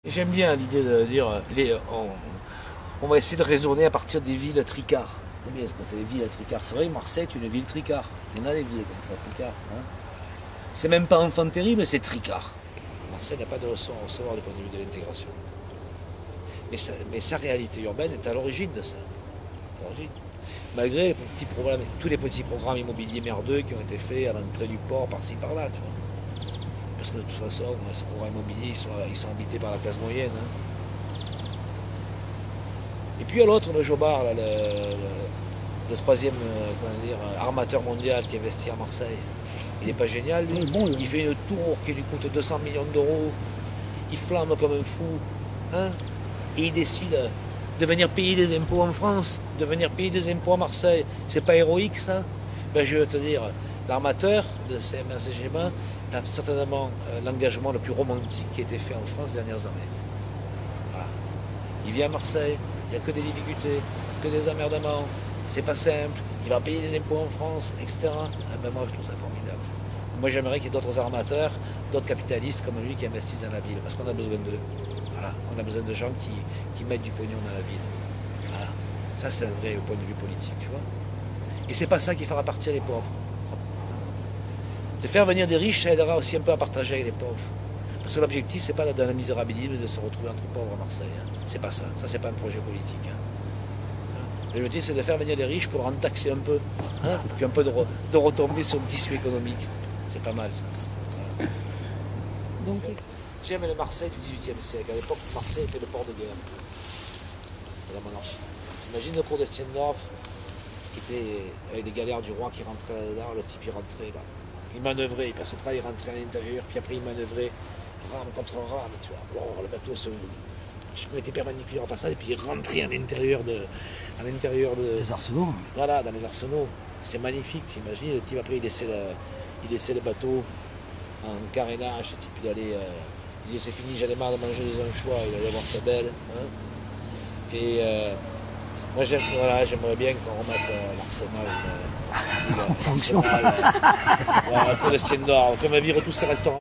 J'aime bien l'idée de dire on va essayer de raisonner à partir des villes tricards. J'aime bien ce côté des villes tricards. C'est vrai que Marseille est une ville tricard. Il y en a des villes comme ça, tricards. Hein. C'est même pas enfant terrible, c'est tricard. Marseille n'a pas de leçon à recevoir du point de vue de l'intégration. Mais sa réalité urbaine est à l'origine de ça. Malgré les petits problèmes, tous les petits programmes immobiliers merdeux qui ont été faits à l'entrée du port, par-ci par-là. Parce que de toute façon, ces programmes immobiliers, ils sont habités par la classe moyenne. Hein. Et puis à l'autre, le Jobard, là, le troisième armateur mondial qui investit à Marseille. Il n'est pas génial, lui. Bon, il fait une tour qui lui coûte 200 millions d'euros. Il flamme comme un fou. Hein, et il décide de venir payer des impôts en France, de venir payer des impôts à Marseille. C'est pas héroïque, ça? Ben, je veux te dire, l'armateur de CMA-CGM a certainement l'engagement le plus romantique qui a été fait en France ces dernières années. Voilà. Il vient à Marseille, il n'y a que des difficultés, que des emmerdements, c'est pas simple, il va payer des impôts en France, etc. Ah ben moi, je trouve ça formidable. Moi, j'aimerais qu'il y ait d'autres armateurs, d'autres capitalistes comme lui qui investissent dans la ville, parce qu'on a besoin d'eux. Voilà. On a besoin de gens qui mettent du pognon dans la ville. Voilà. Ça, c'est un vrai point de vue politique, tu vois. Et c'est pas ça qui fera partir les pauvres. De faire venir des riches, ça aidera aussi un peu à partager avec les pauvres. Parce que l'objectif, c'est pas dans la misérabilité de se retrouver entre pauvres à Marseille. Hein. C'est pas ça. Ça, c'est pas un projet politique. Hein. L'objectif, c'est de faire venir des riches pour en taxer un peu. Hein, puis un peu de retomber sur le tissu économique. C'est pas mal, ça. Voilà. Donc, j'aime le Marseille du XVIIIe siècle. À l'époque, Marseille était le port de guerre de la monarchie. J'imagine le cours d'Estiendorf, qui était avec des galères du roi qui rentraient là-dedans. Le type, il rentrait là. Il manœuvrait, il passait il rentrait à l'intérieur, puis après il manœuvrait rame contre rame, tu vois. Bon, le bateau se mettait perpendiculaire en façade, et puis il rentrait à l'intérieur des arsenaux. Voilà, dans les arsenaux. C'était magnifique, tu imagines. Le type, après, il laissait le bateau en carénage, et puis il allait. Il disait, c'est fini, j'en ai marre de manger des anchois, il allait voir sa belle. Hein. Et moi, j'aimerais bien qu'on remette l'Arsenal. Voilà, pour le Stendhal, comme vivre tous ces restaurants.